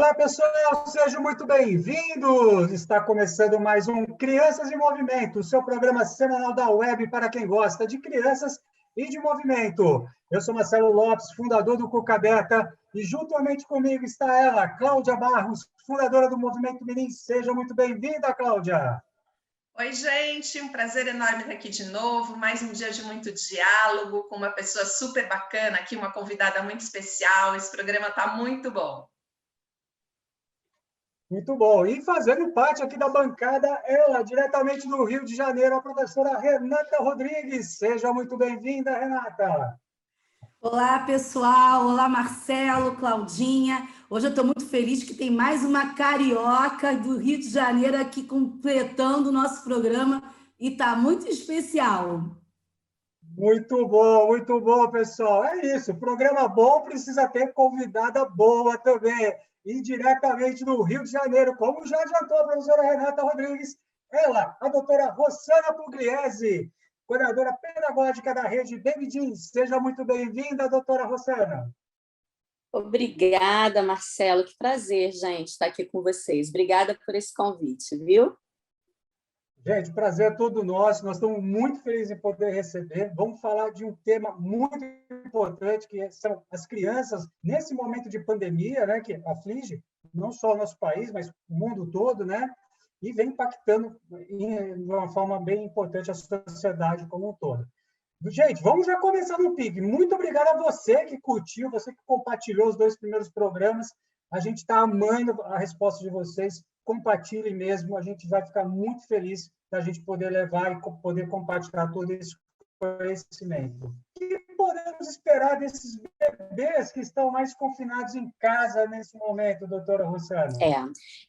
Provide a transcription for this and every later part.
Olá, pessoal, sejam muito bem-vindos! Está começando mais um Crianças em Movimento, o seu programa semanal da web para quem gosta de crianças e de movimento. Eu sou Marcelo Lopes, fundador do Cuca Aberta, e juntamente comigo está ela, Cláudia Barros, fundadora do Movimento Mirim. Seja muito bem-vinda, Cláudia! Oi, gente, um prazer enorme estar aqui de novo, mais um dia de muito diálogo, com uma pessoa super bacana aqui, uma convidada muito especial. Esse programa está muito bom. Muito bom. E fazendo parte aqui da bancada, ela, diretamente do Rio de Janeiro, a professora Renata Rodrigues. Seja muito bem-vinda, Renata. Olá, pessoal. Olá, Marcelo, Claudinha. Hoje eu estou muito feliz que tem mais uma carioca do Rio de Janeiro aqui completando o nosso programa e está muito especial. Muito bom, pessoal. É isso, programa bom precisa ter convidada boa também. E diretamente do Rio de Janeiro, como já adiantou a professora Renata Rodrigues, ela, a doutora Rossana Pugliese, coordenadora pedagógica da rede Baby Jeans. Seja muito bem-vinda, doutora Rossana. Obrigada, Marcelo. Que prazer, gente, estar aqui com vocês. Obrigada por esse convite, viu? Gente, o prazer é todo nosso. Nós estamos muito felizes em poder receber. Vamos falar de um tema muito importante, que são as crianças, nesse momento de pandemia, né, que aflige não só o nosso país, mas o mundo todo, né, e vem impactando de uma forma bem importante a sociedade como um todo. Gente, vamos já começar no pique. Muito obrigado a você que curtiu, você que compartilhou os 2 primeiros programas. A gente está amando a resposta de vocês. Compartilhem mesmo, a gente vai ficar muito feliz da gente poder levar e poder compartilhar todo esse conhecimento. O que podemos esperar desses bebês que estão mais confinados em casa nesse momento, doutora Rossana?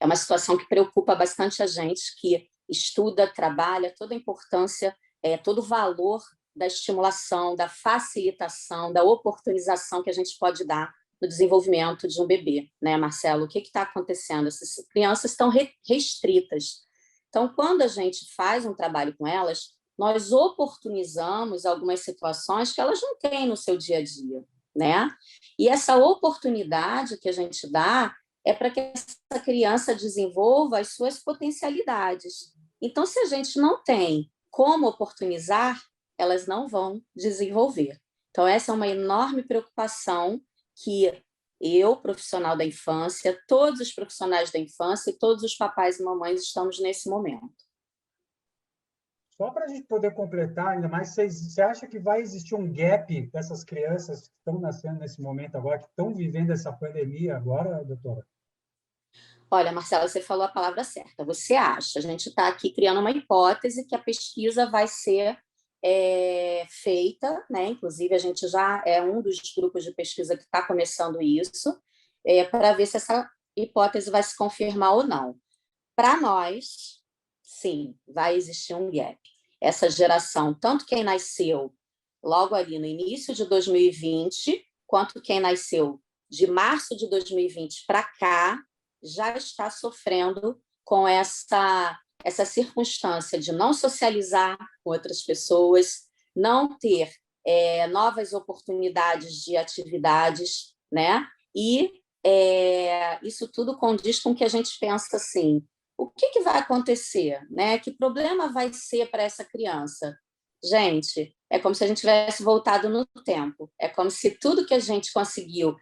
É uma situação que preocupa bastante a gente, que estuda, trabalha, toda a importância, todo o valor da estimulação, da facilitação, da oportunização que a gente pode dar no desenvolvimento de um bebê, né, Marcelo? O que está acontecendo? Essas crianças estão restritas. Então, quando a gente faz um trabalho com elas, nós oportunizamos algumas situações que elas não têm no seu dia a dia, né? E essa oportunidade que a gente dá é para que essa criança desenvolva as suas potencialidades. Então, se a gente não tem como oportunizar, elas não vão desenvolver. Então, essa é uma enorme preocupação que eu, profissional da infância, todos os profissionais da infância e todos os papais e mamães estamos nesse momento. Só para a gente poder completar ainda mais, você acha que vai existir um gap dessas crianças que estão nascendo nesse momento agora, que estão vivendo essa pandemia agora, doutora? Olha, Marcela, você falou a palavra certa. Você acha? A gente está aqui criando uma hipótese que a pesquisa vai ser feita, né? Inclusive, a gente já é um dos grupos de pesquisa que está começando isso, para ver se essa hipótese vai se confirmar ou não. Para nós, sim, vai existir um gap. Essa geração, tanto quem nasceu logo ali no início de 2020, quanto quem nasceu de março de 2020 para cá, já está sofrendo com essa circunstância de não socializar com outras pessoas, não ter novas oportunidades de atividades, né? E isso tudo condiz com o que a gente pensa assim, o que vai acontecer, né? Que problema vai ser para essa criança? Gente, é como se a gente tivesse voltado no tempo, é como se tudo que a gente conseguiu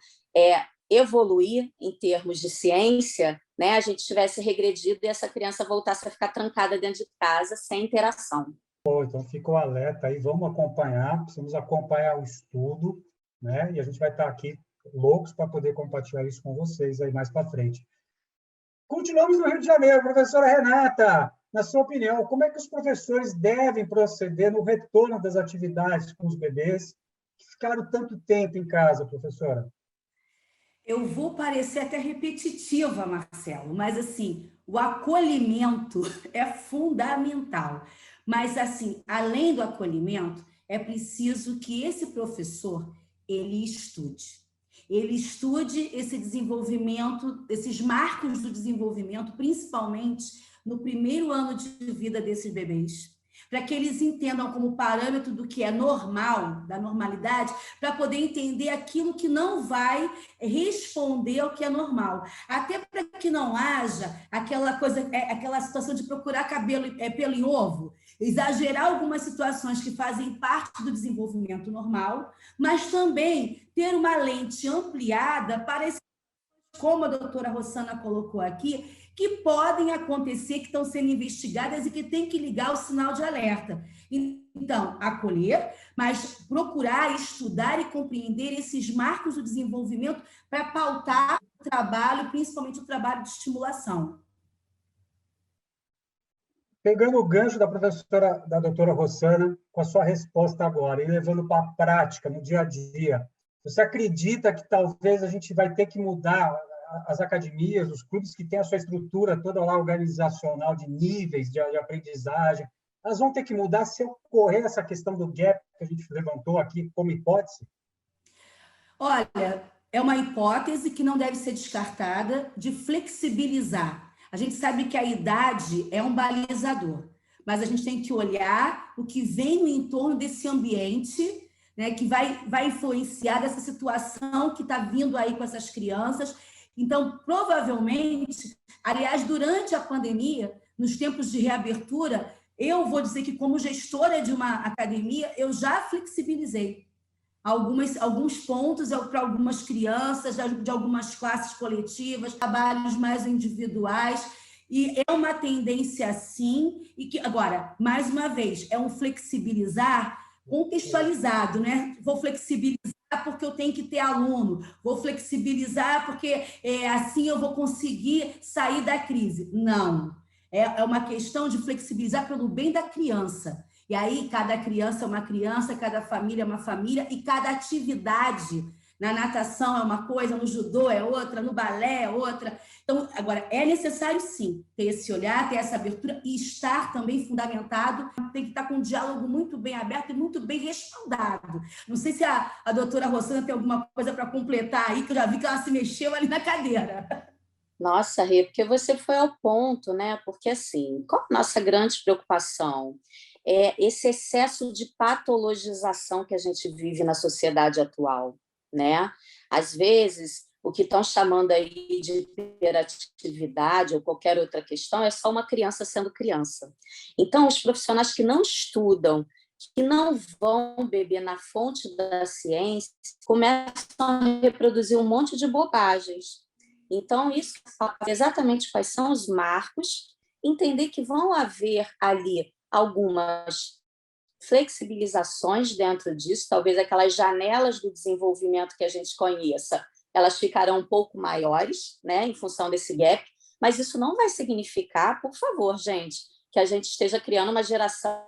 evoluir em termos de ciência, né, a gente tivesse regredido e essa criança voltasse a ficar trancada dentro de casa sem interação. Então fica o alerta aí, vamos acompanhar, precisamos acompanhar o estudo, né? E a gente vai estar aqui loucos para poder compartilhar isso com vocês aí mais para frente. Continuamos no Rio de Janeiro, professora Renata, na sua opinião, como é que os professores devem proceder no retorno das atividades com os bebês que ficaram tanto tempo em casa, professora? Eu vou parecer até repetitiva, Marcelo, mas assim, o acolhimento é fundamental. Mas assim, além do acolhimento, é preciso que esse professor ele estude. Ele estude esse desenvolvimento, esses marcos do desenvolvimento, principalmente no primeiro ano de vida desses bebês. para que eles entendam como parâmetro do que é normal, da normalidade, para poder entender aquilo que não vai responder ao que é normal. Até para que não haja aquela situação de procurar pelo em ovo, exagerar algumas situações que fazem parte do desenvolvimento normal, mas também ter uma lente ampliada para esse, como a doutora Rossana colocou aqui, que podem acontecer, que estão sendo investigadas e que tem que ligar o sinal de alerta. Então, acolher, mas procurar estudar e compreender esses marcos do desenvolvimento para pautar o trabalho, principalmente o trabalho de estimulação. Pegando o gancho da doutora Rossana, com a sua resposta agora, e levando para a prática, no dia a dia, você acredita que talvez a gente vai ter que mudar as academias, os clubes que têm a sua estrutura toda lá organizacional de níveis de aprendizagem, elas vão ter que mudar se ocorrer essa questão do gap que a gente levantou aqui como hipótese? Olha, é uma hipótese que não deve ser descartada de flexibilizar. A gente sabe que a idade é um balizador, mas a gente tem que olhar o que vem no entorno desse ambiente, né, que vai influenciar dessa situação que está vindo aí com essas crianças. Então, provavelmente, aliás, durante a pandemia, nos tempos de reabertura, eu vou dizer que, como gestora de uma academia, eu já flexibilizei alguns pontos para algumas crianças, de algumas classes coletivas, trabalhos mais individuais, e é uma tendência sim, e que, agora, mais uma vez, é um flexibilizar contextualizado, né? Vou flexibilizar porque eu tenho que ter aluno, vou flexibilizar porque assim eu vou conseguir sair da crise. Não, é uma questão de flexibilizar pelo bem da criança. E aí, cada criança é uma criança, cada família é uma família, e cada atividade, na natação é uma coisa, no judô é outra, no balé é outra. Então, agora, é necessário, sim, ter esse olhar, ter essa abertura e estar também fundamentado, tem que estar com um diálogo muito bem aberto e muito bem respaldado. Não sei se a doutora Rossana tem alguma coisa para completar aí, que eu já vi que ela se mexeu ali na cadeira. Nossa, Rê, porque você foi ao ponto, né? Porque, assim, qual a nossa grande preocupação? É esse excesso de patologização que a gente vive na sociedade atual, né? Às vezes, o que estão chamando aí de hiperatividade ou qualquer outra questão é só uma criança sendo criança. Então, os profissionais que não estudam, que não vão beber na fonte da ciência, começam a reproduzir um monte de bobagens. Então, isso é exatamente quais são os marcos, entender que vão haver ali algumas flexibilizações dentro disso, talvez aquelas janelas do desenvolvimento que a gente conheça, elas ficarão um pouco maiores, né, em função desse gap, mas isso não vai significar, por favor, gente, que a gente esteja criando uma geração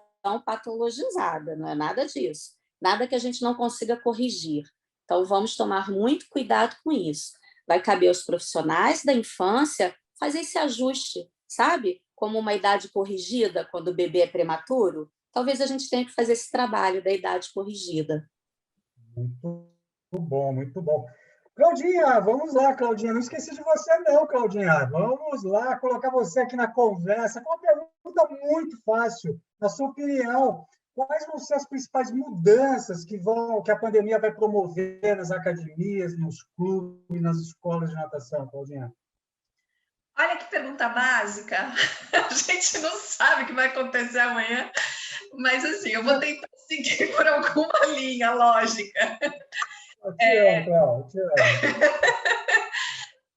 patologizada, não é nada disso, nada que a gente não consiga corrigir. Então, vamos tomar muito cuidado com isso. Vai caber aos profissionais da infância fazer esse ajuste, sabe? Como uma idade corrigida, quando o bebê é prematuro, talvez a gente tenha que fazer esse trabalho da idade corrigida. Muito bom, muito bom. Claudinha, vamos lá, Claudinha. Não esqueci de você não, Claudinha. Vamos lá colocar você aqui na conversa com uma pergunta muito fácil. Na sua opinião, quais vão ser as principais mudanças que a pandemia vai promover nas academias, nos clubes, nas escolas de natação, Claudinha? Olha que pergunta básica. A gente não sabe o que vai acontecer amanhã, mas assim, eu vou tentar seguir por alguma linha lógica.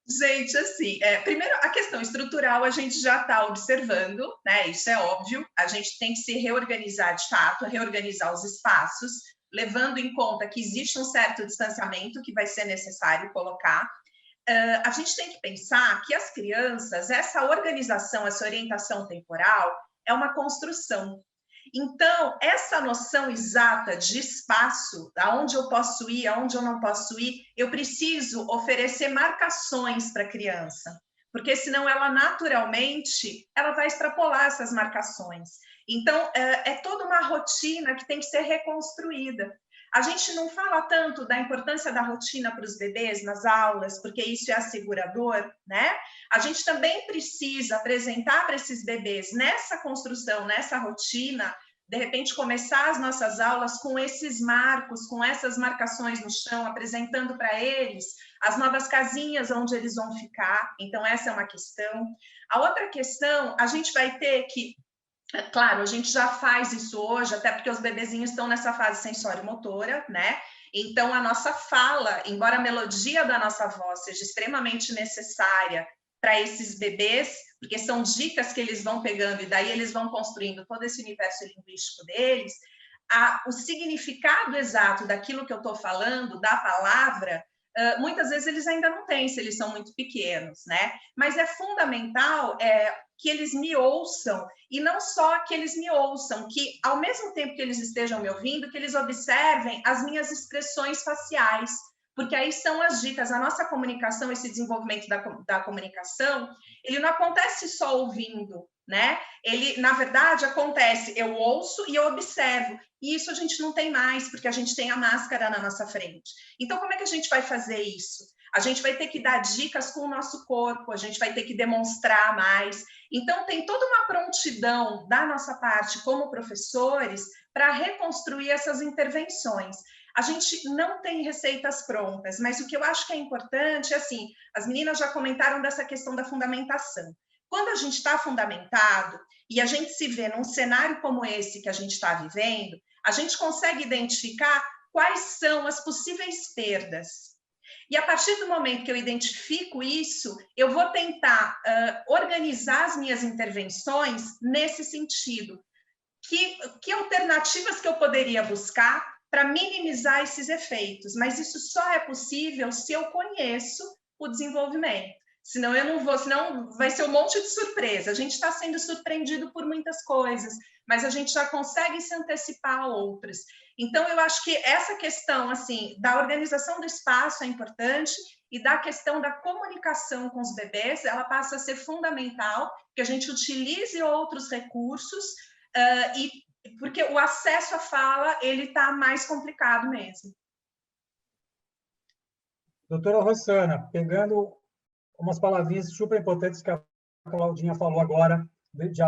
Gente, assim, primeiro, a questão estrutural a gente já está observando, né? Isso é óbvio. A gente tem que se reorganizar de fato, reorganizar os espaços, levando em conta que existe um certo distanciamento que vai ser necessário colocar. A gente tem que pensar que as crianças, essa organização, essa orientação temporal é uma construção. Então, essa noção exata de espaço, aonde eu posso ir, aonde eu não posso ir, eu preciso oferecer marcações para a criança, porque senão ela naturalmente ela vai extrapolar essas marcações. Então, é toda uma rotina que tem que ser reconstruída. A gente não fala tanto da importância da rotina para os bebês nas aulas, porque isso é assegurador, né? A gente também precisa apresentar para esses bebês, nessa construção, nessa rotina, de repente, começar as nossas aulas com esses marcos, com essas marcações no chão, apresentando para eles as novas casinhas onde eles vão ficar. Então, essa é uma questão. A outra questão, a gente vai ter que... Claro, a gente já faz isso hoje, até porque os bebezinhos estão nessa fase sensório-motora, né? Então, a nossa fala, embora a melodia da nossa voz seja extremamente necessária para esses bebês, porque são dicas que eles vão pegando e daí eles vão construindo todo esse universo linguístico deles, o significado exato daquilo que eu estou falando, da palavra, muitas vezes eles ainda não têm, se eles são muito pequenos, né? Mas é fundamental que eles me ouçam, e não só que eles me ouçam, que ao mesmo tempo que eles estejam me ouvindo, que eles observem as minhas expressões faciais, porque aí são as dicas. A nossa comunicação, esse desenvolvimento da comunicação, ele não acontece só ouvindo, né? Ele, na verdade, acontece, eu ouço e eu observo, e isso a gente não tem mais, porque a gente tem a máscara na nossa frente. Então, como é que a gente vai fazer isso? A gente vai ter que dar dicas com o nosso corpo, a gente vai ter que demonstrar mais. Então, tem toda uma prontidão da nossa parte, como professores, para reconstruir essas intervenções. A gente não tem receitas prontas, mas o que eu acho que é importante é assim, as meninas já comentaram dessa questão da fundamentação. Quando a gente está fundamentado e a gente se vê num cenário como esse que a gente está vivendo, a gente consegue identificar quais são as possíveis perdas. E a partir do momento que eu identifico isso, eu vou tentar organizar as minhas intervenções nesse sentido. Que alternativas que eu poderia buscar para minimizar esses efeitos? Mas isso só é possível se eu conheço o desenvolvimento. Senão eu não vou, senão vai ser um monte de surpresa. A gente está sendo surpreendido por muitas coisas, mas a gente já consegue se antecipar a outras. Então, eu acho que essa questão assim, da organização do espaço é importante, e da questão da comunicação com os bebês, ela passa a ser fundamental, que a gente utilize outros recursos, porque o acesso à fala ele está mais complicado mesmo. Doutora Rossana, pegando umas palavrinhas super importantes que a Claudinha falou agora,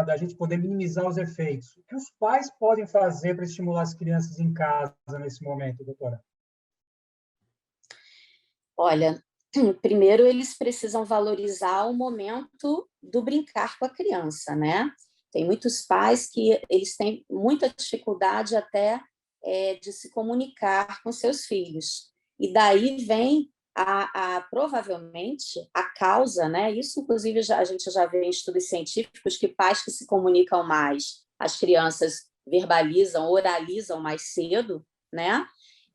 da gente poder minimizar os efeitos. O que os pais podem fazer para estimular as crianças em casa nesse momento, doutora? Olha, primeiro eles precisam valorizar o momento do brincar com a criança, né? Tem muitos pais que eles têm muita dificuldade até de se comunicar com seus filhos. E daí vem provavelmente a causa, né? Isso, inclusive, a gente já vê em estudos científicos que pais que se comunicam mais, as crianças verbalizam, oralizam mais cedo, né?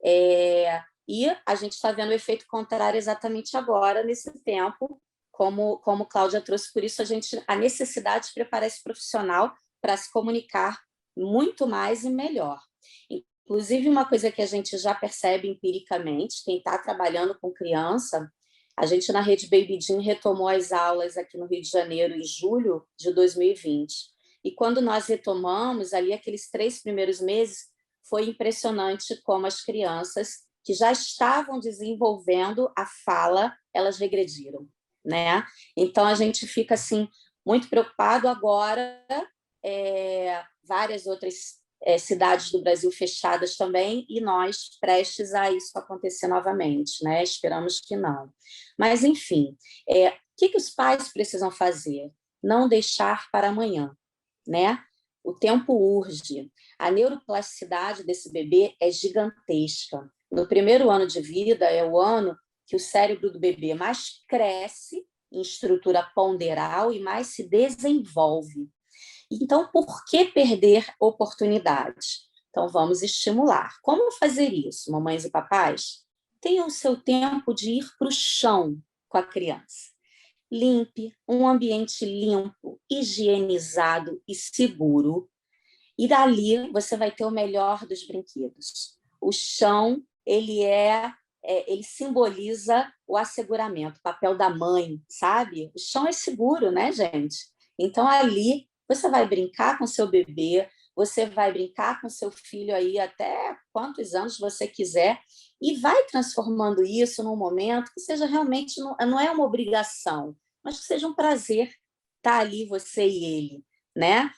E a gente está vendo o efeito contrário exatamente agora, nesse tempo, como Cláudia trouxe. Por isso, a necessidade de preparar esse profissional para se comunicar muito mais e melhor. Inclusive, uma coisa que a gente já percebe empiricamente, quem está trabalhando com criança, a gente na Rede Baby Gym retomou as aulas aqui no Rio de Janeiro em julho de 2020. E quando nós retomamos, ali aqueles 3 primeiros meses, foi impressionante como as crianças que já estavam desenvolvendo a fala, elas regrediram, né? Então, a gente fica assim, muito preocupado agora, várias outras cidades do Brasil fechadas também, e nós prestes a isso acontecer novamente, né? Esperamos que não. Mas, enfim, o que os pais precisam fazer? Não deixar para amanhã, né? O tempo urge. A neuroplasticidade desse bebê é gigantesca. No primeiro ano de vida é o ano que o cérebro do bebê mais cresce em estrutura ponderal e mais se desenvolve. Então, por que perder oportunidades? Então, vamos estimular. Como fazer isso, mamães e papais? Tenham o seu tempo de ir para o chão com a criança. Limpe um ambiente limpo, higienizado e seguro. E dali você vai ter o melhor dos brinquedos. O chão, ele simboliza o asseguramento, o papel da mãe, sabe? O chão é seguro, né, gente? Então, ali você vai brincar com seu bebê, você vai brincar com seu filho aí até quantos anos você quiser, e vai transformando isso num momento que seja realmente, não é uma obrigação, mas que seja um prazer estar ali, você e ele, né?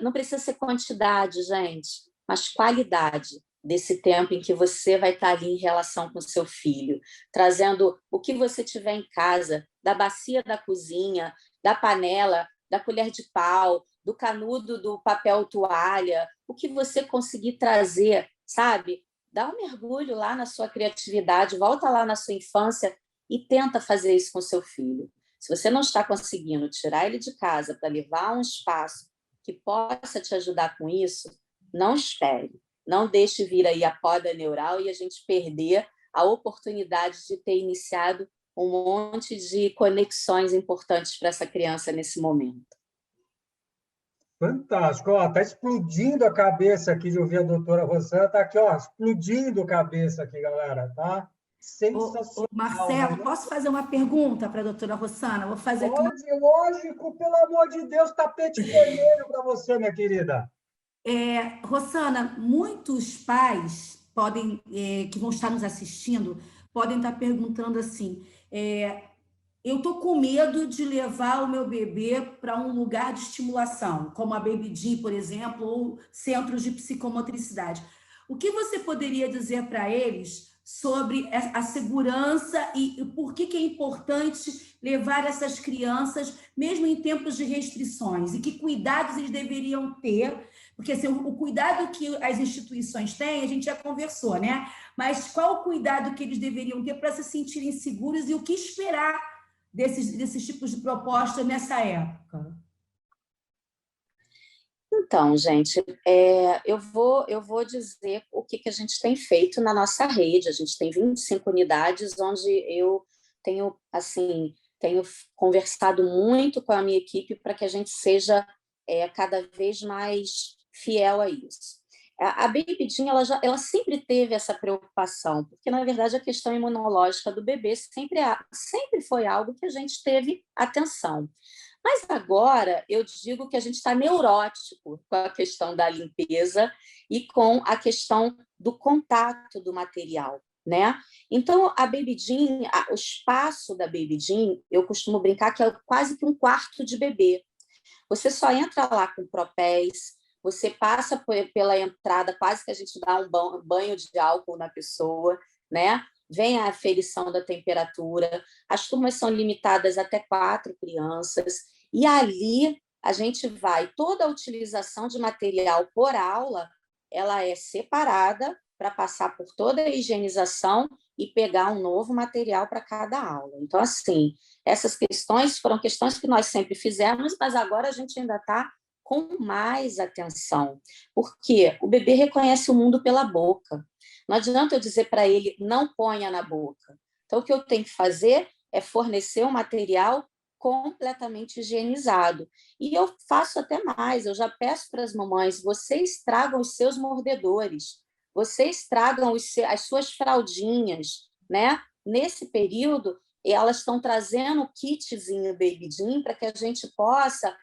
não precisa ser quantidade, gente, mas qualidade desse tempo em que você vai estar ali em relação com o seu filho, trazendo o que você tiver em casa, da bacia da cozinha, da panela, da colher de pau, do canudo do papel toalha, o que você conseguir trazer, sabe? Dá um mergulho lá na sua criatividade, volta lá na sua infância e tenta fazer isso com seu filho. Se você não está conseguindo tirar ele de casa para levar a um espaço que possa te ajudar com isso, não espere. Não deixe vir aí a poda neural e a gente perder a oportunidade de ter iniciado um monte de conexões importantes para essa criança nesse momento. Fantástico. Está explodindo a cabeça aqui de ouvir a doutora Rosana. Está aqui, explodindo a cabeça aqui, galera. Tá? Sensacional. Marcelo, posso fazer uma pergunta para a doutora Rosana? Vou fazer Pode, lógico, pelo amor de Deus, tapete vermelho para você, minha querida. Rosana, muitos pais podem, que vão estar nos assistindo, podem estar perguntando assim, eu estou com medo de levar o meu bebê para um lugar de estimulação, como a BabyD, por exemplo, ou centros de psicomotricidade. O que você poderia dizer para eles sobre a segurança e por que é importante levar essas crianças, mesmo em tempos de restrições, e que cuidados eles deveriam ter? Porque assim, o cuidado que as instituições têm, a gente já conversou, né? Mas qual o cuidado que eles deveriam ter para se sentirem seguros e o que esperar desses tipos de propostas nessa época? Então, gente, eu vou dizer o que a gente tem feito na nossa rede. A gente tem 25 unidades, onde eu tenho conversado muito com a minha equipe para que a gente seja cada vez mais fiel a isso. A BabyD, ela sempre teve essa preocupação, porque, na verdade, a questão imunológica do bebê sempre foi algo que a gente teve atenção. Mas agora eu digo que a gente está neurótico com a questão da limpeza e com a questão do contato do material, né? Então, a BabyD, o espaço da BabyD, eu costumo brincar que é quase que um quarto de bebê. Você só entra lá com propés, você passa pela entrada, quase que a gente dá um banho de álcool na pessoa, né? Vem a aferição da temperatura, as turmas são limitadas até 4 crianças, e ali a gente toda a utilização de material por aula, ela é separada para passar por toda a higienização e pegar um novo material para cada aula. Então, assim, essas questões foram questões que nós sempre fizemos, mas agora a gente ainda está com mais atenção, porque o bebê reconhece o mundo pela boca. Não adianta eu dizer para ele, não ponha na boca. Então, o que eu tenho que fazer é fornecer um material completamente higienizado. E eu faço até mais, eu já peço para as mamães, vocês tragam os seus mordedores, vocês tragam as suas fraldinhas, né? Nesse período, elas estão trazendo o kitzinho BabyD para que a gente possa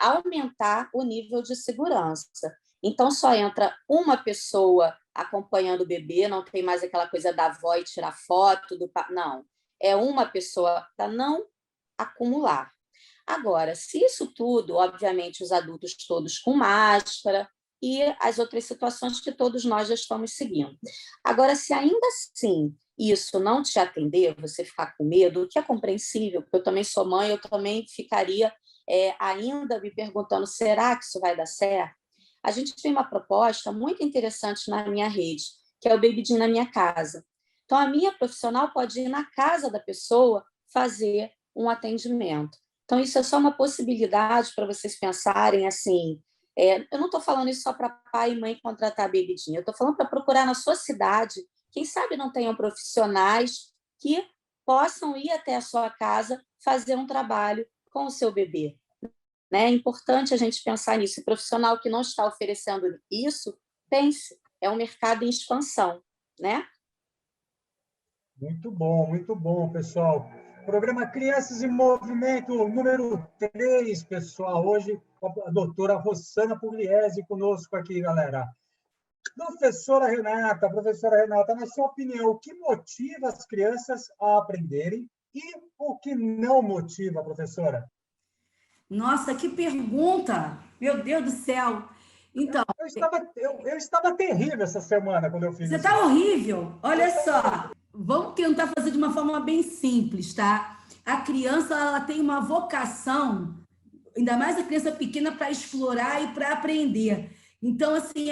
aumentar o nível de segurança. Então, só entra uma pessoa acompanhando o bebê, não tem mais aquela coisa da avó e tirar foto, não. É uma pessoa para não acumular. Agora, se isso tudo, obviamente, os adultos todos com máscara e as outras situações que todos nós já estamos seguindo. Agora, se ainda assim isso não te atender, você ficar com medo, o que é compreensível, porque eu também sou mãe, eu também ficaria ainda me perguntando, será que isso vai dar certo? A gente tem uma proposta muito interessante na minha rede, que é o BabyD na minha casa. Então, a minha profissional pode ir na casa da pessoa fazer um atendimento. Então, isso é só uma possibilidade para vocês pensarem assim. Eu não estou falando isso só para pai e mãe contratar BabyD, eu estou falando para procurar na sua cidade. Quem sabe não tenham profissionais que possam ir até a sua casa fazer um trabalho com o seu bebê. Né? É importante a gente pensar nisso. O profissional que não está oferecendo isso, pense, é um mercado em expansão, né? Muito bom, pessoal. Programa Crianças em Movimento, número 3, pessoal. Hoje, a doutora Rosana Pugliese conosco aqui, galera. Professora Renata, na sua opinião, o que motiva as crianças a aprenderem e o que não motiva, professora? Nossa, que pergunta! Meu Deus do céu! Então, eu estava terrível essa semana quando eu fiz você isso. está horrível. Olha só, vamos tentar fazer de uma forma bem simples, tá? A criança, ela tem uma vocação, ainda mais a criança pequena, para explorar e para aprender. Então, assim,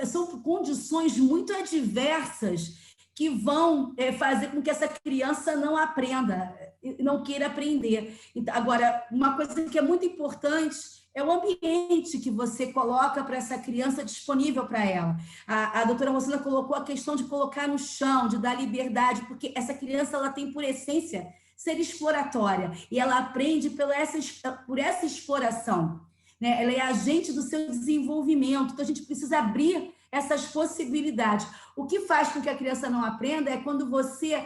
são condições muito adversas que vão fazer com que essa criança não aprenda, não queira aprender. Agora, uma coisa que é muito importante é o ambiente que você coloca para essa criança disponível para ela. A doutora Rosana colocou a questão de colocar no chão, de dar liberdade, porque essa criança ela tem, por essência, ser exploratória, e ela aprende por essa exploração, né? Ela é agente do seu desenvolvimento, então a gente precisa abrir essas possibilidades. O que faz com que a criança não aprenda é quando você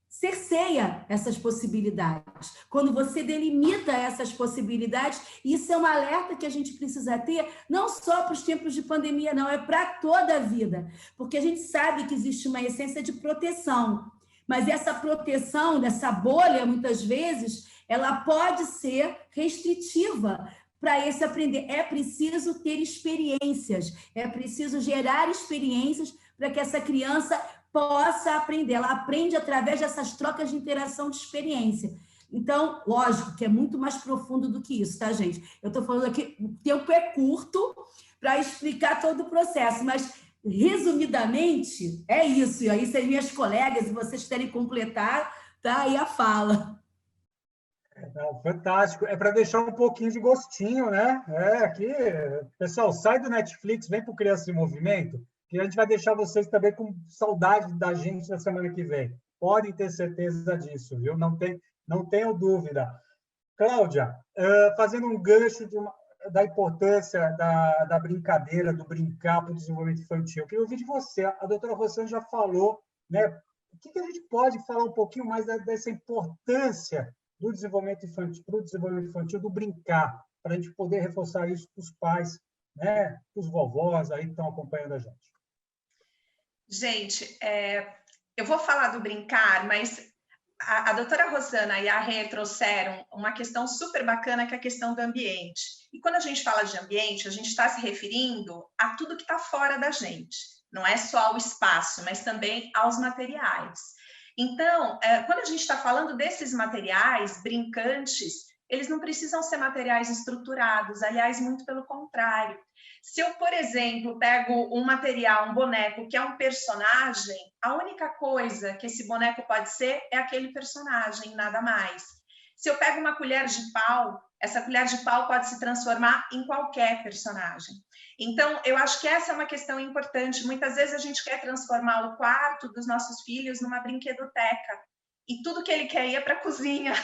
cerceia essas possibilidades, quando você delimita essas possibilidades. Isso é um alerta que a gente precisa ter, não só para os tempos de pandemia, não, é para toda a vida, porque a gente sabe que existe uma essência de proteção, mas essa proteção, dessa bolha, muitas vezes, ela pode ser restritiva para esse aprender. É preciso ter experiências, é preciso gerar experiências para que essa criança possa aprender. Ela aprende através dessas trocas de interação de experiência. Então, lógico que é muito mais profundo do que isso, tá, gente? Eu estou falando aqui, o tempo é curto para explicar todo o processo, mas, resumidamente, é isso. E aí, se as minhas colegas, se vocês querem completar, tá aí a fala. Não, fantástico. É para deixar um pouquinho de gostinho, né? Aqui, pessoal, sai do Netflix, vem para o Crianças em Movimento, que a gente vai deixar vocês também com saudade da gente na semana que vem. Podem ter certeza disso, viu? Não tenho dúvida. Cláudia, fazendo um gancho da importância da brincadeira, do brincar para o desenvolvimento infantil, eu queria ouvir de você. A doutora Rosana já falou, né? O que a gente pode falar um pouquinho mais dessa importância do desenvolvimento infantil, para o desenvolvimento infantil, do brincar, para a gente poder reforçar isso para os pais, né? Para os vovós aí que estão acompanhando a gente. Gente, eu vou falar do brincar, mas a doutora Rosana e a Rê trouxeram uma questão super bacana, que é a questão do ambiente. E quando a gente fala de ambiente, a gente está se referindo a tudo que está fora da gente. Não é só ao espaço, mas também aos materiais. Então, quando a gente está falando desses materiais brincantes, eles não precisam ser materiais estruturados, aliás, muito pelo contrário. Se eu, por exemplo, pego um material, um boneco, que é um personagem, a única coisa que esse boneco pode ser é aquele personagem, nada mais. Se eu pego uma colher de pau, essa colher de pau pode se transformar em qualquer personagem. Então, eu acho que essa é uma questão importante. Muitas vezes a gente quer transformar o quarto dos nossos filhos numa brinquedoteca, e tudo que ele quer ir é para a cozinha,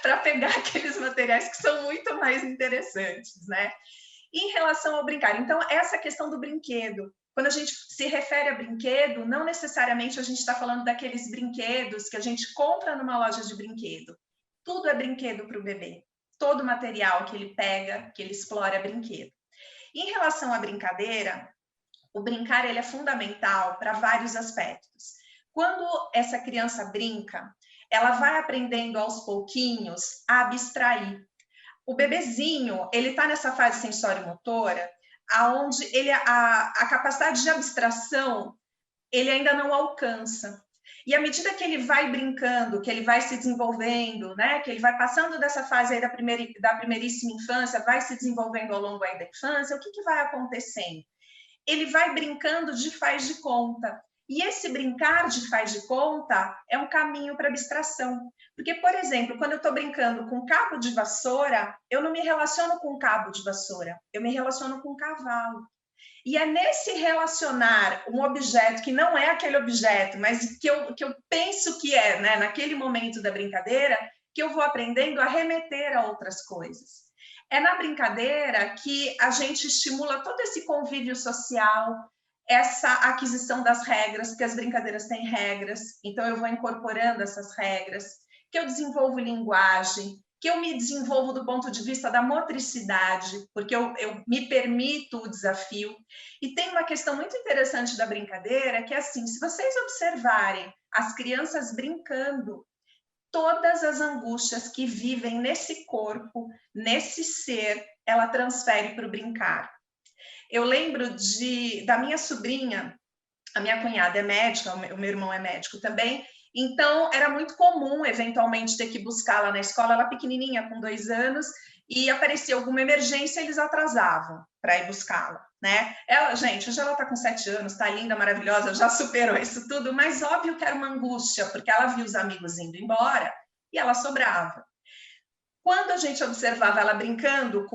para pegar aqueles materiais que são muito mais interessantes, né? Em relação ao brincar, então, essa questão do brinquedo, quando a gente se refere a brinquedo, não necessariamente a gente está falando daqueles brinquedos que a gente compra numa loja de brinquedo. Tudo é brinquedo para o bebê. Todo material que ele pega, que ele explora, é brinquedo. Em relação à brincadeira, o brincar ele é fundamental para vários aspectos. Quando essa criança brinca, ela vai aprendendo aos pouquinhos a abstrair. O bebezinho, ele está nessa fase sensório-motora, aonde a capacidade de abstração, ele ainda não alcança. E à medida que ele vai brincando, que ele vai se desenvolvendo, né, que ele vai passando dessa fase aí da primeiríssima infância, vai se desenvolvendo ao longo aí da infância, o que vai acontecendo? Ele vai brincando de faz de conta. E esse brincar de faz de conta é um caminho para abstração. Porque, por exemplo, quando eu estou brincando com cabo de vassoura, eu não me relaciono com cabo de vassoura, eu me relaciono com cavalo. E é nesse relacionar um objeto que não é aquele objeto, mas que eu penso que é, né, naquele momento da brincadeira, que eu vou aprendendo a remeter a outras coisas. É na brincadeira que a gente estimula todo esse convívio social, essa aquisição das regras, porque as brincadeiras têm regras, então eu vou incorporando essas regras, que eu desenvolvo linguagem, que eu me desenvolvo do ponto de vista da motricidade, porque eu me permito o desafio. E tem uma questão muito interessante da brincadeira, que é assim, se vocês observarem as crianças brincando, todas as angústias que vivem nesse corpo, nesse ser, ela transfere para o brincar. Eu lembro da minha sobrinha, a minha cunhada é médica, o meu irmão é médico também, então era muito comum, eventualmente, ter que buscá-la na escola, ela pequenininha, com 2 anos, e aparecia alguma emergência, eles atrasavam para ir buscá-la, né? Ela, gente, hoje ela está com 7 anos, está linda, maravilhosa, já superou isso tudo, mas óbvio que era uma angústia, porque ela viu os amigos indo embora e ela sobrava. Quando a gente observava ela brincando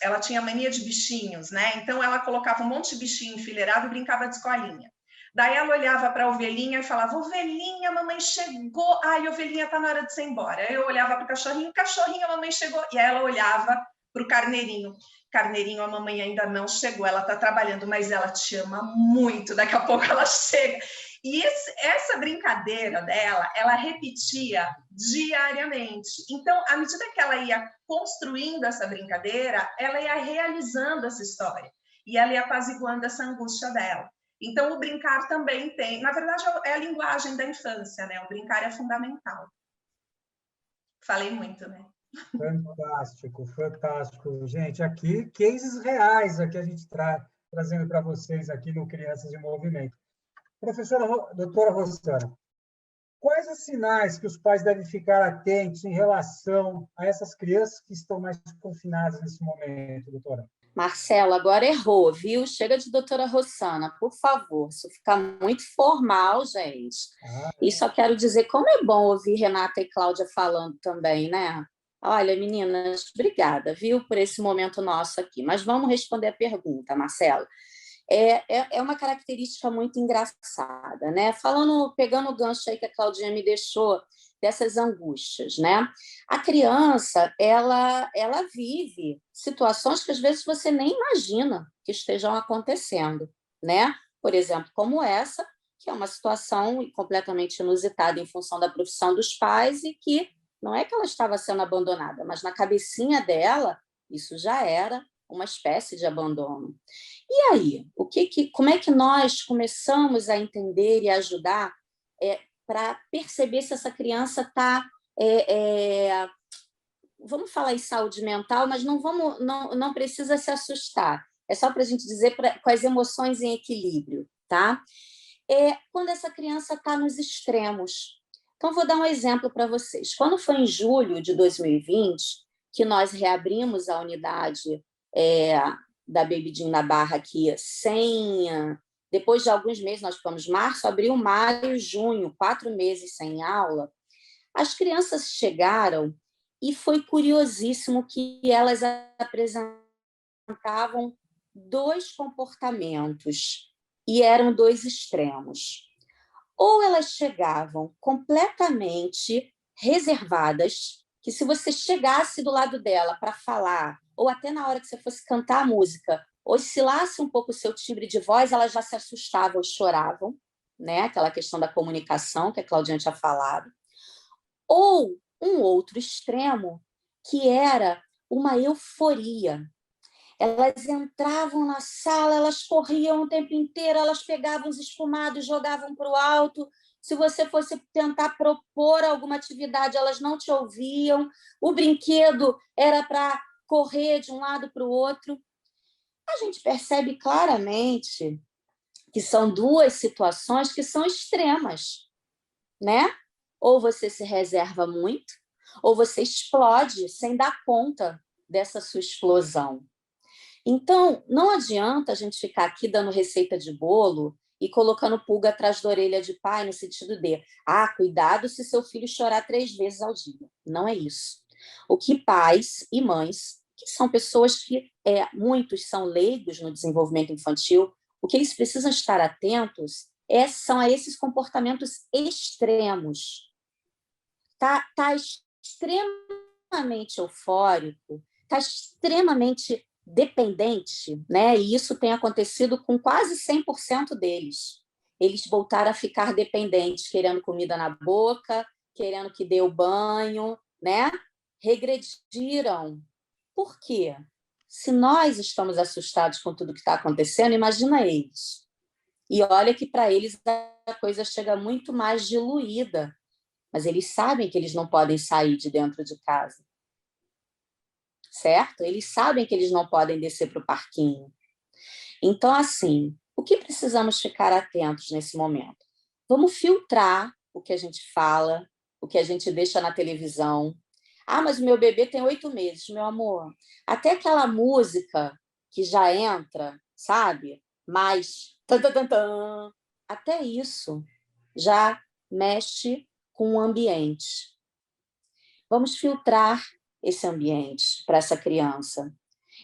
ela tinha mania de bichinhos, né? Então ela colocava um monte de bichinho enfileirado e brincava de escolinha. Daí ela olhava para a ovelhinha e falava: ovelhinha, mamãe chegou. Ai, ovelhinha, tá na hora de ser embora. Eu olhava para o cachorrinho, cachorrinho, a mamãe chegou. E aí ela olhava para o carneirinho. Carneirinho, a mamãe ainda não chegou, ela está trabalhando, mas ela te ama muito, daqui a pouco ela chega. E essa brincadeira dela, ela repetia diariamente. Então, à medida que ela ia construindo essa brincadeira, ela ia realizando essa história. E ela ia apaziguando essa angústia dela. Então, o brincar também tem... Na verdade, é a linguagem da infância, né? O brincar é fundamental. Falei muito, né? Fantástico, fantástico. Gente, aqui, cases reais aqui a gente trazendo para vocês aqui no Crianças em Movimento. Professora, doutora Rosana, quais os sinais que os pais devem ficar atentos em relação a essas crianças que estão mais confinadas nesse momento, doutora? Marcelo, agora errou, viu? Chega de doutora Rosana, por favor. Isso fica muito formal, gente. E só quero dizer como é bom ouvir Renata e Cláudia falando também, né? Olha, meninas, obrigada, viu, por esse momento nosso aqui. Mas vamos responder a pergunta, Marcelo. É uma característica muito engraçada, né? Pegando o gancho aí que a Claudinha me deixou, dessas angústias, né? A criança, ela vive situações que às vezes você nem imagina que estejam acontecendo, né? Por exemplo, como essa, que é uma situação completamente inusitada em função da profissão dos pais e que não é que ela estava sendo abandonada, mas na cabecinha dela, isso já era uma espécie de abandono. E aí, como é que nós começamos a entender e ajudar para perceber se essa criança está... vamos falar em saúde mental, mas não precisa se assustar. É só para a gente dizer com as emoções em equilíbrio, tá? Quando essa criança está nos extremos. Então, vou dar um exemplo para vocês. Quando foi em julho de 2020, que nós reabrimos a unidade da Baby Jean na Barra aqui, depois de alguns meses, nós ficamos março, abril, maio, junho, 4 meses sem aula, as crianças chegaram e foi curiosíssimo que elas apresentavam 2 comportamentos e eram 2 extremos. Ou elas chegavam completamente reservadas, que se você chegasse do lado dela para falar, ou até na hora que você fosse cantar a música, oscilasse um pouco o seu timbre de voz, elas já se assustavam e choravam, né? Aquela questão da comunicação que a Claudinha tinha falado. Ou um outro extremo, que era uma euforia. Elas entravam na sala, elas corriam o tempo inteiro, elas pegavam os espumados, jogavam para o alto. Se você fosse tentar propor alguma atividade, elas não te ouviam. O brinquedo era para correr de um lado para o outro. A gente percebe claramente que são 2 situações que são extremas, né? Ou você se reserva muito, ou você explode sem dar conta dessa sua explosão. Então, não adianta a gente ficar aqui dando receita de bolo e colocando pulga atrás da orelha de pai, no sentido de, cuidado se seu filho chorar 3 vezes ao dia. Não é isso. O que pais e mães, que são pessoas que muitos são leigos no desenvolvimento infantil, o que eles precisam estar atentos são a esses comportamentos extremos. Tá extremamente eufórico, tá extremamente dependente, né? E isso tem acontecido com quase 100% deles. Eles voltaram a ficar dependentes, querendo comida na boca, querendo que dê o banho, né? Regrediram. Por quê? Se nós estamos assustados com tudo que está acontecendo, imagina eles. E olha que para eles a coisa chega muito mais diluída. mas eles sabem que eles não podem sair de dentro de casa, certo? Eles sabem que eles não podem descer para o parquinho. Então, assim, o que precisamos ficar atentos nesse momento? Vamos filtrar o que a gente fala, o que a gente deixa na televisão. Ah, mas o meu bebê tem 8 meses, meu amor. Até aquela música que já entra, sabe? Mais... Tan, tan, tan, tan, até isso já mexe com o ambiente. Vamos filtrar esse ambiente para essa criança.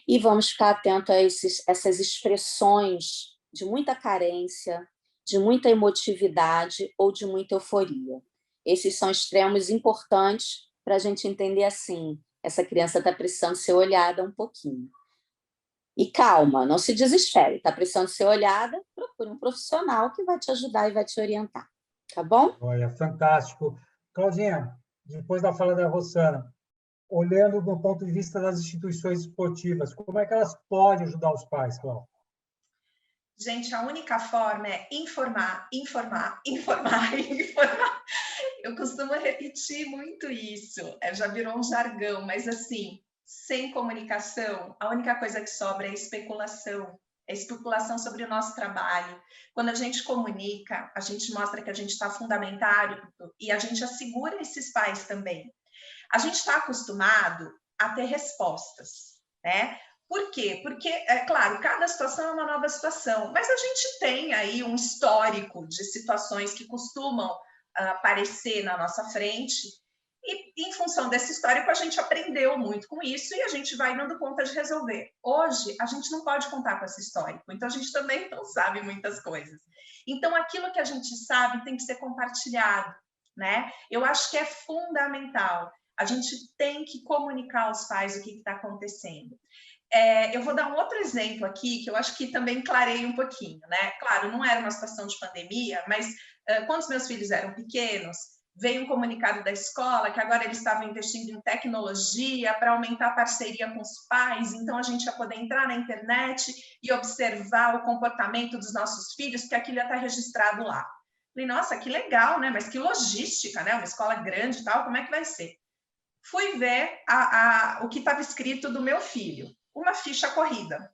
E vamos ficar atento a essas expressões de muita carência, de muita emotividade ou de muita euforia. Esses são extremos importantes para a gente entender assim, essa criança está precisando ser olhada um pouquinho. E calma, não se desespere, está precisando ser olhada, procure um profissional que vai te ajudar e vai te orientar, tá bom? Olha, fantástico. Claudinha, depois da fala da Rossana, olhando do ponto de vista das instituições esportivas, como é que elas podem ajudar os pais, Cláudia? Gente, a única forma é informar, informar, informar, informar. Eu costumo repetir muito isso, já virou um jargão, mas assim, sem comunicação, a única coisa que sobra é especulação sobre o nosso trabalho. Quando a gente comunica, a gente mostra que a gente está fundamentado e a gente assegura esses pais também. A gente está acostumado a ter respostas, né? Por quê? Porque, é claro, cada situação é uma nova situação, mas a gente tem aí um histórico de situações que costumam aparecer na nossa frente e, em função desse histórico, a gente aprendeu muito com isso e a gente vai dando conta de resolver. Hoje, a gente não pode contar com esse histórico, então a gente também não sabe muitas coisas. Então, aquilo que a gente sabe tem que ser compartilhado, né? Eu acho que é fundamental. A gente tem que comunicar aos pais o que está acontecendo. Eu vou dar um outro exemplo aqui, que eu acho que também clareia um pouquinho, né? Claro, não era uma situação de pandemia, mas quando os meus filhos eram pequenos, veio um comunicado da escola que agora eles estavam investindo em tecnologia para aumentar a parceria com os pais, então a gente ia poder entrar na internet e observar o comportamento dos nossos filhos, porque aquilo ia estar registrado lá. Falei, nossa, que legal, né? Mas que logística, né? Uma escola grande e tal, como é que vai ser? Fui ver o que estava escrito do meu filho. Uma ficha corrida.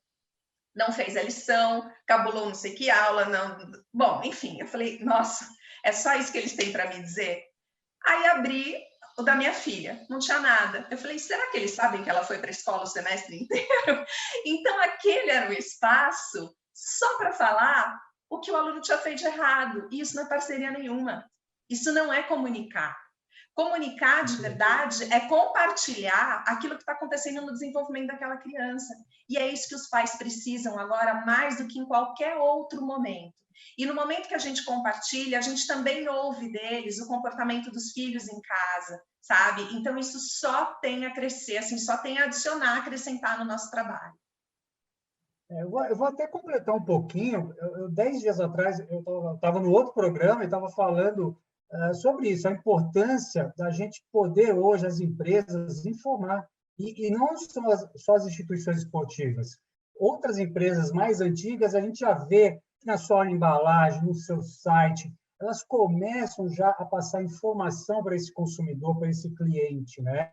Não fez a lição, cabulou não sei que aula, não... Bom, enfim, eu falei, nossa, é só isso que eles têm para me dizer? Aí abri o da minha filha, não tinha nada. Eu falei, será que eles sabem que ela foi para a escola o semestre inteiro? Então, aquele era o espaço só para falar o que o aluno tinha feito de errado. E isso não é parceria nenhuma. Isso não é comunicar. Comunicar de verdade é compartilhar aquilo que está acontecendo no desenvolvimento daquela criança. E é isso que os pais precisam agora, mais do que em qualquer outro momento. E no momento que a gente compartilha, a gente também ouve deles o comportamento dos filhos em casa, sabe? Então, isso só tem a crescer, assim, só tem a adicionar, acrescentar no nosso trabalho. Eu vou até completar um pouquinho. 10 dias atrás, eu estava no outro programa e estava falando sobre isso, a importância da gente poder, hoje, as empresas, informar. E não só as instituições esportivas. Outras empresas mais antigas, a gente já vê na sua embalagem, no seu site, elas começam já a passar informação para esse consumidor, para esse cliente, né?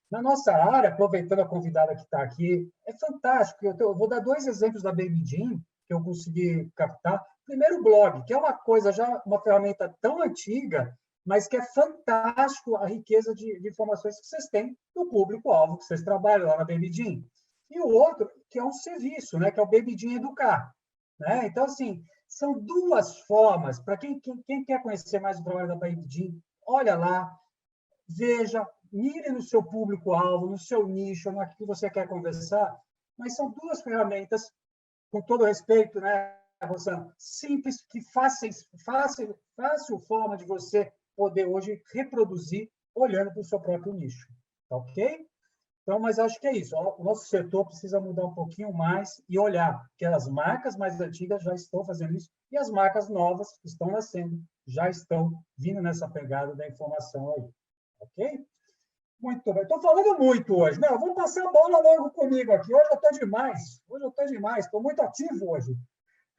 Na nossa área, aproveitando a convidada que está aqui, é fantástico. Eu vou dar 2 exemplos da Baby Jean, que eu consegui captar. Primeiro, o blog, que é uma coisa, já uma ferramenta tão antiga, mas que é fantástico a riqueza de informações que vocês têm do público-alvo que vocês trabalham lá na Baby Jean. E o outro, que é um serviço, né, que é o Baby Jean Educar. Né? Então, assim, são 2 formas. Para quem quer conhecer mais o trabalho da Baby Jean, olha lá, veja, mire no seu público-alvo, no seu nicho, naquilo que você quer conversar, mas são 2 ferramentas, com todo respeito, né, Rosana, simples, que fácil forma de você poder hoje reproduzir olhando para o seu próprio nicho. Tá ok? Então, mas acho que é isso. O nosso setor precisa mudar um pouquinho mais e olhar, porque as marcas mais antigas já estão fazendo isso e as marcas novas que estão nascendo já estão vindo nessa pegada da informação aí. Ok? Muito bem. Estou falando muito hoje. Não, vamos passar a bola logo comigo aqui. Hoje eu estou demais. Estou muito ativo hoje.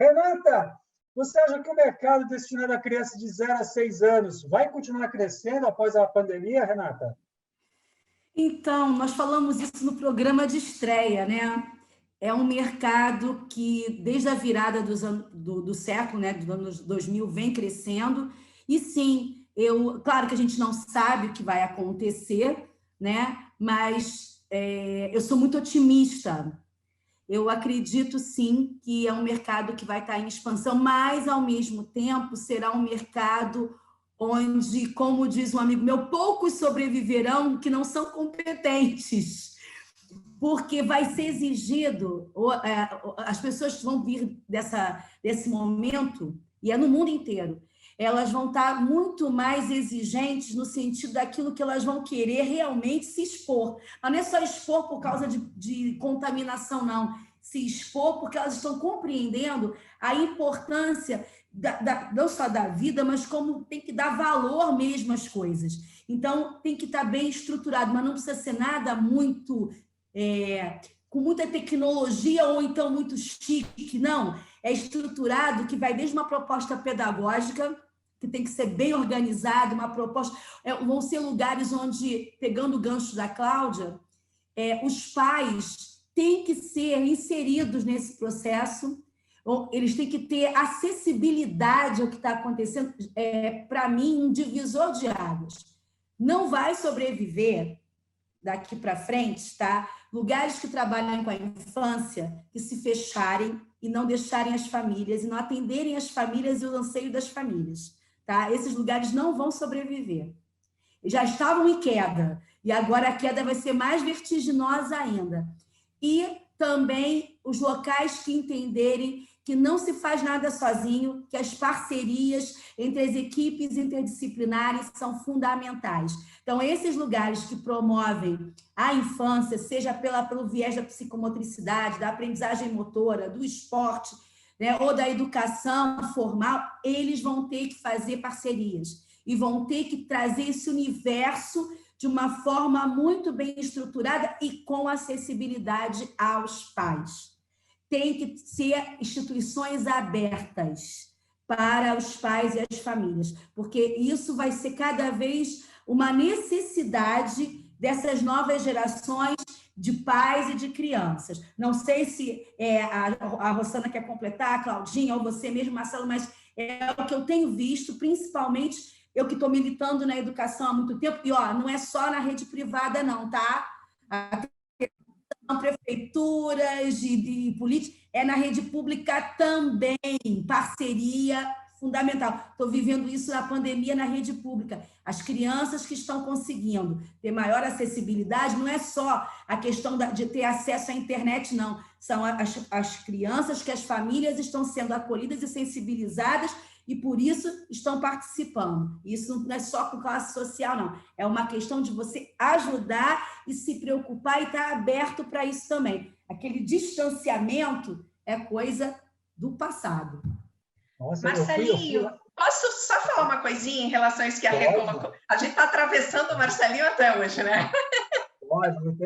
Renata, Você acha que o mercado destinado a crianças de 0 a 6 anos vai continuar crescendo após a pandemia, Renata? Então, nós falamos isso no programa de estreia, né? É um mercado que, desde a virada do século, né, dos anos 2000, vem crescendo. E sim, claro que a gente não sabe o que vai acontecer, né? Mas eu sou muito otimista. Eu acredito, sim, que é um mercado que vai estar em expansão, mas, ao mesmo tempo, será um mercado onde, como diz um amigo meu, poucos sobreviverão que não são competentes, porque vai ser exigido, as pessoas que vão vir desse momento, e é no mundo inteiro, elas vão estar muito mais exigentes no sentido daquilo que elas vão querer realmente se expor. Mas não é só expor por causa de contaminação, não. Se expor porque elas estão compreendendo a importância não só da vida, mas como tem que dar valor mesmo às coisas. Então, tem que estar bem estruturado, mas não precisa ser nada muito... com muita tecnologia ou então muito chique, não. É estruturado, que vai desde uma proposta pedagógica, que tem que ser bem organizado, uma proposta... vão ser lugares onde, pegando o gancho da Cláudia, os pais têm que ser inseridos nesse processo, eles têm que ter acessibilidade ao que está acontecendo. Para mim, um divisor de águas. Não vai sobreviver daqui para frente, tá? Lugares que trabalham com a infância que se fecharem e não deixarem as famílias, e não atenderem as famílias e o anseio das famílias, tá? Esses lugares não vão sobreviver. Já estavam em queda, e agora a queda vai ser mais vertiginosa ainda. E também os locais que entenderem que não se faz nada sozinho, que as parcerias entre as equipes interdisciplinares são fundamentais. Então, esses lugares que promovem a infância, seja pelo viés da psicomotricidade, da aprendizagem motora, do esporte, né, ou da educação formal, eles vão ter que fazer parcerias e vão ter que trazer esse universo de uma forma muito bem estruturada e com acessibilidade aos pais. Tem que ser instituições abertas para os pais e as famílias, porque isso vai ser cada vez uma necessidade dessas novas gerações de pais e de crianças. Não sei se a Rosana quer completar, a Claudinha, ou você mesmo, Marcelo, mas é o que eu tenho visto, principalmente eu que estou militando na educação há muito tempo, e não é só na rede privada, não, tá? Prefeituras, de política, é na rede pública também, parceria fundamental. Estou vivendo isso na pandemia na rede pública. As crianças que estão conseguindo ter maior acessibilidade, não é só a questão de ter acesso à internet, não. São as crianças que as famílias estão sendo acolhidas e sensibilizadas e, por isso, estão participando. Isso não é só com classe social, não. É uma questão de você ajudar e se preocupar e estar aberto para isso também. Aquele distanciamento é coisa do passado. Nossa, Marcelinho, posso só falar uma coisinha em relação a isso que a Rê colocou? A gente está atravessando o Marcelinho até hoje, né? Pode, não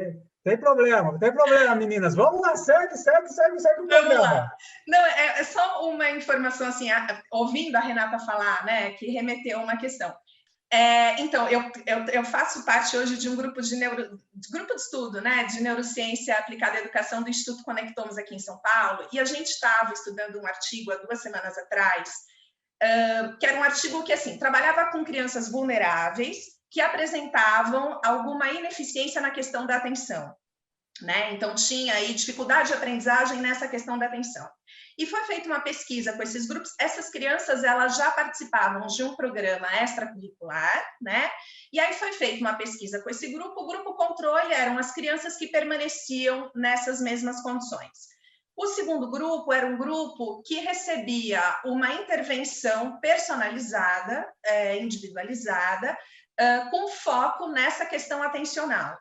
tem problema, não tem problema, meninas. Vamos lá, segue o programa. Lá. Não, é só uma informação, assim, ouvindo a Renata falar, né, que remeteu a uma questão. Então, eu faço parte hoje de um grupo de estudo, né, de neurociência aplicada à educação do Instituto Conectamos aqui em São Paulo, e a gente estava estudando um artigo há 2 semanas atrás, que era um artigo que, assim, trabalhava com crianças vulneráveis que apresentavam alguma ineficiência na questão da atenção, né? Então, tinha aí dificuldade de aprendizagem nessa questão da atenção. E foi feita uma pesquisa com esses grupos. Essas crianças, elas já participavam de um programa extracurricular, né? E aí foi feita uma pesquisa com esse grupo. O grupo controle eram as crianças que permaneciam nessas mesmas condições. O segundo grupo era um grupo que recebia uma intervenção personalizada, individualizada, com foco nessa questão atencional.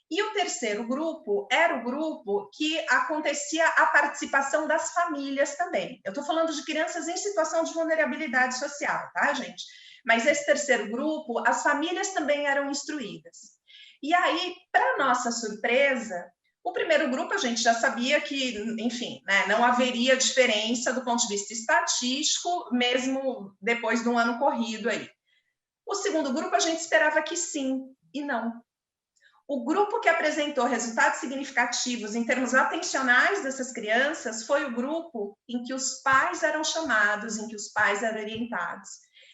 E o terceiro grupo era o grupo que acontecia a participação das famílias também. Eu estou falando de crianças em situação de vulnerabilidade social, tá, gente? Mas esse terceiro grupo, as famílias também eram instruídas. E aí, para nossa surpresa, O primeiro grupo a gente já sabia que, enfim, né, não haveria diferença do ponto de vista estatístico, mesmo depois de um ano corrido aí. O segundo grupo a gente esperava que sim, e não. O grupo que apresentou resultados significativos em termos atencionais dessas crianças foi o grupo em que os pais eram chamados, em que os pais eram orientados.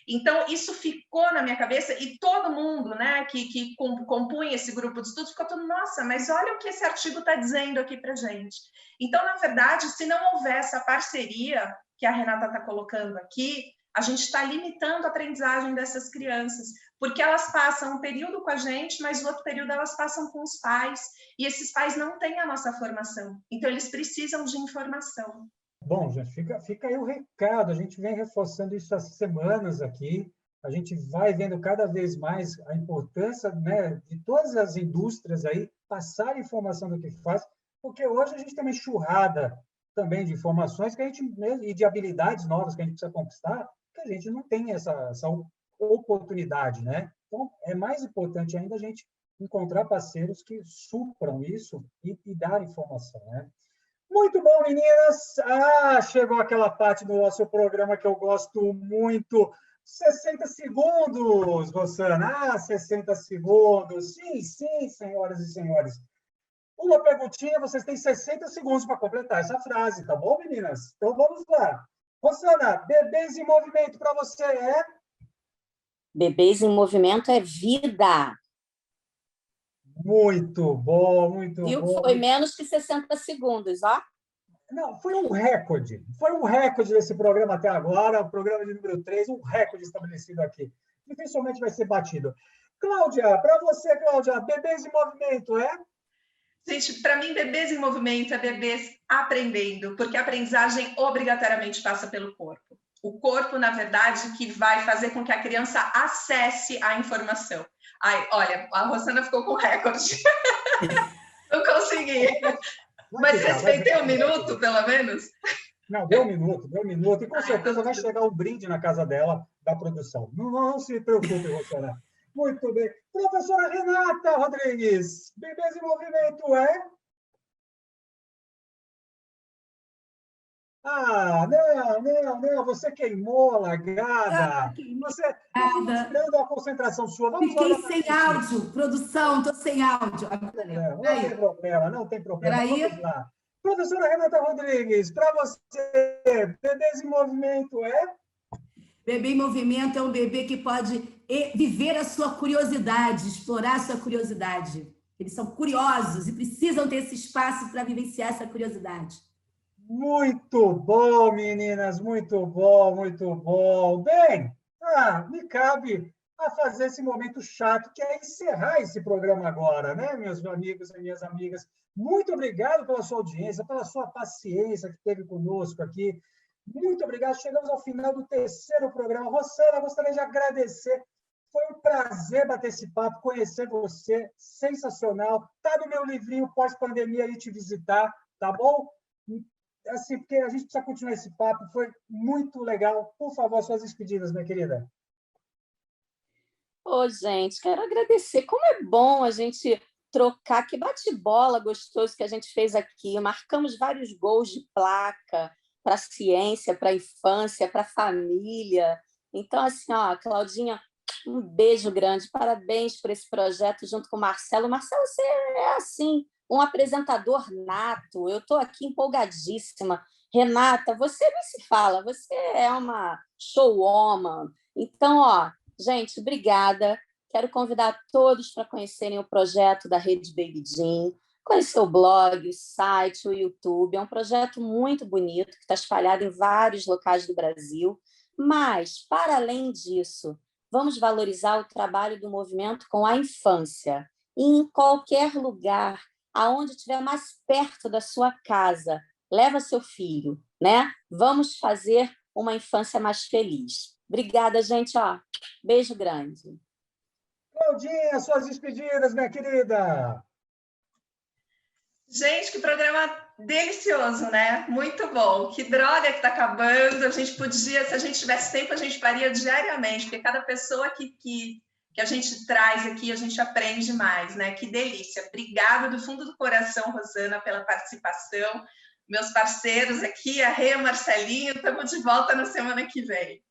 Então, isso ficou na minha cabeça e todo mundo, né, que compunha esse grupo de estudo ficou todo, nossa, mas olha o que esse artigo está dizendo aqui para gente. Então, na verdade, se não houver essa parceria que a Renata está colocando aqui, a gente está limitando a aprendizagem dessas crianças, porque elas passam um período com a gente, mas o outro período elas passam com os pais, e esses pais não têm a nossa formação, então eles precisam de informação. Bom, gente, fica aí o recado, a gente vem reforçando isso há semanas aqui, a gente vai vendo cada vez mais a importância, né, de todas as indústrias aí passar informação do que faz, porque hoje a gente tem uma enxurrada também de informações que a gente, e de habilidades novas que a gente precisa conquistar, que a gente não tem essa oportunidade, né? Então, é mais importante ainda a gente encontrar parceiros que supram isso e dar informação, né? Muito bom, meninas! Chegou aquela parte do nosso programa que eu gosto muito. 60 segundos, Rosana. 60 segundos. Sim, sim, senhoras e senhores. Uma perguntinha, vocês têm 60 segundos para completar essa frase, tá bom, meninas? Então, vamos lá. Rosana, bebês em movimento para você é? Bebês em movimento é vida. Muito bom, muito Viu? bom. Foi menos que 60 segundos, ó. Não, foi um recorde. Foi um recorde desse programa até agora, o programa de número 3, um recorde estabelecido aqui. Dificilmente vai ser batido. Cláudia, para você, Cláudia, bebês em movimento é? Gente, para mim, bebês em movimento é bebês aprendendo, porque a aprendizagem obrigatoriamente passa pelo corpo. O corpo, na verdade, que vai fazer com que a criança acesse a informação. Ai, olha, a Rosana ficou com recorde. Não consegui. Mas respeitei um minuto, pelo menos? Não, deu um minuto. E com certeza vai chegar o brinde na casa dela, da produção. Não se preocupe, Rosana. Muito bem. Professora Renata Rodrigues, bebês em movimento é? Não, você queimou a largada. Você tirando a concentração sua. Vamos Fiquei sem áudio, produção, estou sem áudio. Não tem problema. Vamos lá. Professora Renata Rodrigues, para você, bebês em movimento é? Bebê em movimento é um bebê que pode viver a sua curiosidade, explorar a sua curiosidade. Eles são curiosos e precisam ter esse espaço para vivenciar essa curiosidade. Muito bom, meninas, muito bom, muito bom. Bem, me cabe a fazer esse momento chato, que é encerrar esse programa agora, né, meus amigos e minhas amigas? Muito obrigado pela sua audiência, pela sua paciência que teve conosco aqui. Muito obrigado. Chegamos ao final do terceiro programa. Rosana, gostaria de agradecer. Foi um prazer bater esse papo, conhecer você. Sensacional. Está no meu livrinho pós-pandemia aí te visitar, tá bom? Assim, porque a gente precisa continuar esse papo. Foi muito legal. Por favor, suas despedidas, minha querida. Ô, gente, quero agradecer. Como é bom a gente trocar. Que bate-bola gostoso que a gente fez aqui. Marcamos vários gols de placa para a ciência, para a infância, para a família. Então, assim, ó, Claudinha, um beijo grande, parabéns por esse projeto junto com o Marcelo. Marcelo, você é, assim, um apresentador nato, eu estou aqui empolgadíssima. Renata, você nem se fala, você é uma showwoman. Então, ó, gente, obrigada. Quero convidar todos para conhecerem o projeto da Rede Baby Gym, conhecer o blog, o site, o YouTube. É um projeto muito bonito, que está espalhado em vários locais do Brasil. Mas, para além disso, vamos valorizar o trabalho do movimento com a infância. E em qualquer lugar, aonde estiver mais perto da sua casa, leva seu filho, né? Vamos fazer uma infância mais feliz. Obrigada, gente. Ó, beijo grande. Claudinha, suas despedidas, minha querida. Gente, que programa delicioso, né? Muito bom. Que droga que está acabando. A gente podia, se a gente tivesse tempo, a gente faria diariamente, porque cada pessoa que que a gente traz aqui, a gente aprende mais, né? Que delícia. Obrigada do fundo do coração, Rosana, pela participação. Meus parceiros aqui, a Rê e a Marcelinho, estamos de volta na semana que vem.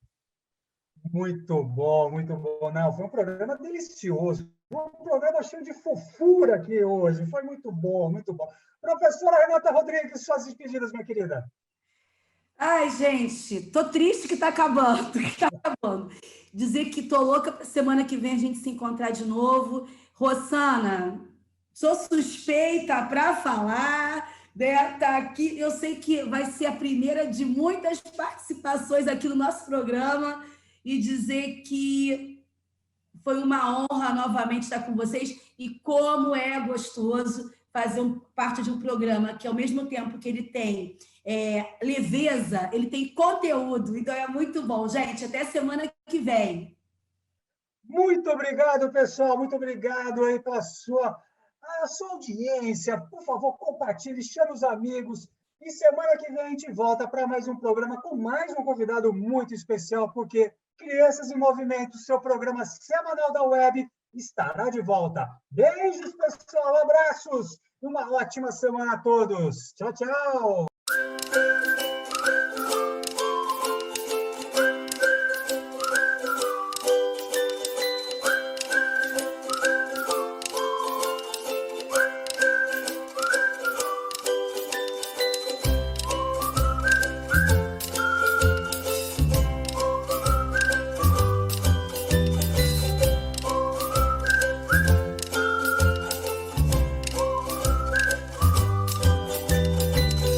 Muito bom, muito bom. Não, foi um programa delicioso. Foi um programa cheio de fofura aqui hoje. Foi muito bom, muito bom. Professora Renata Rodrigues, suas despedidas, minha querida. Ai, gente, tô triste que tá acabando, Dizer que tô louca para semana que vem a gente se encontrar de novo. Rosana, sou suspeita para falar, né? Tá aqui. Eu sei que vai ser a primeira de muitas participações aqui no nosso programa e dizer que foi uma honra novamente estar com vocês e como é gostoso fazer parte de um programa que, ao mesmo tempo que ele tem leveza, ele tem conteúdo. Então, é muito bom. Gente, até semana que vem. Muito obrigado, pessoal. Muito obrigado aí pela a sua audiência. Por favor, compartilhe, chame os amigos. E semana que vem a gente volta para mais um programa com mais um convidado muito especial, porque Crianças em Movimento, seu programa semanal da web, estará de volta. Beijos, pessoal. Abraços. Uma ótima semana a todos. Tchau, tchau.